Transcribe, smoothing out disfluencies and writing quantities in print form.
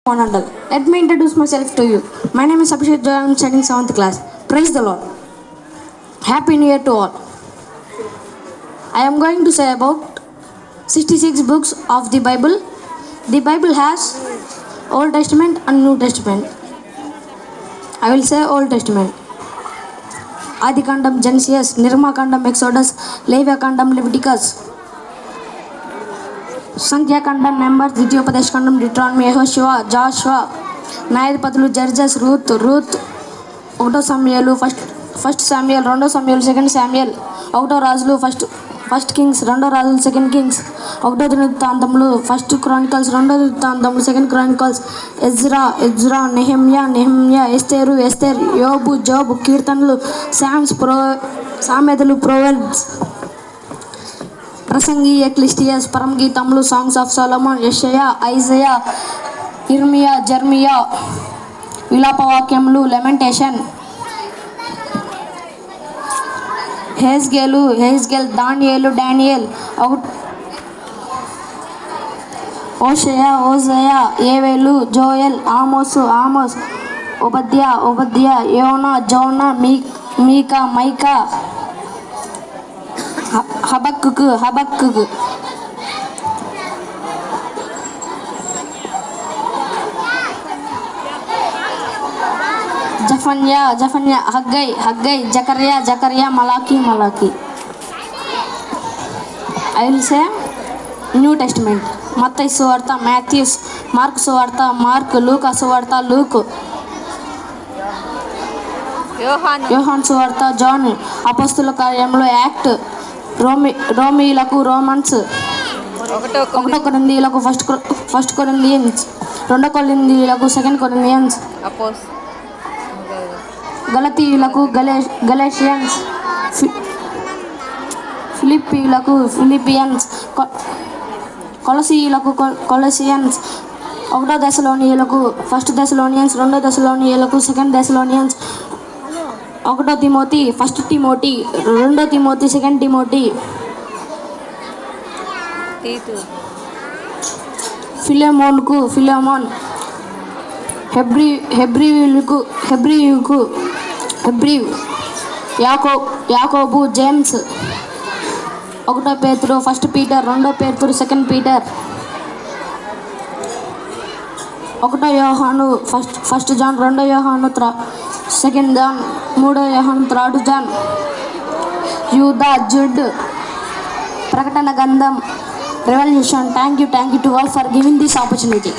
Let me introduce myself to you. My name is Abhishek Joy. I am studying 7th class. Praise the Lord. Happy New Year to all. I am going to say about 66 books of the Bible. The Bible has Old Testament and New Testament. I will say Old Testament. Adikandam, Genesis, Nirmakandam, Exodus, Leviakandam, Leviticus, సంఖ్యాకాండం, numbers, ద్వితీయోపదేశకాండం, Deuteronomy, యెహోషువ, జాషువా, న్యాయాధిపతులు, judges, Ruth, ఒకటో సమూయేలు, first Samuel, రెండో సమూయేలు, second Samuel, ఒకటో రాజులు, first Kings, రెండో రాజులు, సెకండ్ కింగ్స్, ఒకటో దినవృత్తాంతములు, ఫస్ట్ క్రానికల్స్, రెండో దినవృత్తాంతములు, సెకండ్ క్రానికల్స్, ఎజ్రా, నెహెమ్యా, ఎస్తేరు, యోబు, కీర్తనలు, సామెతలు, ప్రొవెర్బ్స్, ప్రసంగి, ఎక్లిస్టియస్, పరమగీతములు, సాంగ్స్ ఆఫ్ సొలొమన్, యెషయా, ఐజయా, ఇర్మియా, జెర్మియా, విలాపవాక్యములు, లెమెంటేషన్, హెజ్కేలు, దానియేలు, ఓషయా, ఏవేలు, జోయల్, ఆమోస్, ఓబద్యా, జోనా, మీకా, మైకా, హబక్కుకు, జఫన్యా, హగ్గై, జకర్యా, మలాకి. I will say new testament. మత్తయి సువార్త, మాథ్యూస్, మార్కు సువార్త, లూకా సువార్త, లూక్, యోహాన్ సువార్త, జాన్, అపోస్తుల కార్యములు, యాక్ట్, రోమీయులకు, రోమన్స్, ఒకటో కొరింథీయులకు, ఫస్ట్ కొరింథియన్స్, రెండో కొరింథీయులకు, సెకండ్ కొరింథియన్స్, గలతీయులకు, గలేషియన్స్, ఫిలిప్పీయులకు, ఫిలిపియన్స్, కొలసీయులకు, కొలసియన్స్, ఒకటో దశలోనియులకు, ఫస్ట్ దశలోనియన్స్, రెండో దశలోనియులకు, సెకండ్ దశలోనియన్స్, ఒకటో తిమోతి, ఫస్ట్ తిమోతి, రెండో తిమోతి, సెకండ్ తిమోతి, ఫిలెమోన్, హెబ్రీయుకు, యాకోబు, జేమ్స్, ఒకటో పేతురు, ఫస్ట్ పీటర్, రెండో పేతురు, సెకండ్ పీటర్, ఒకటో యోహాను, ఫస్ట్ జాన్, రెండో యోహాను, సెకండ్ జాన్, మూడో యోహాను, థర్డ్ జాన్, యూదా, జుడ్, ప్రకటన గ్రంథం, revolution. Thank you to all for giving this opportunity.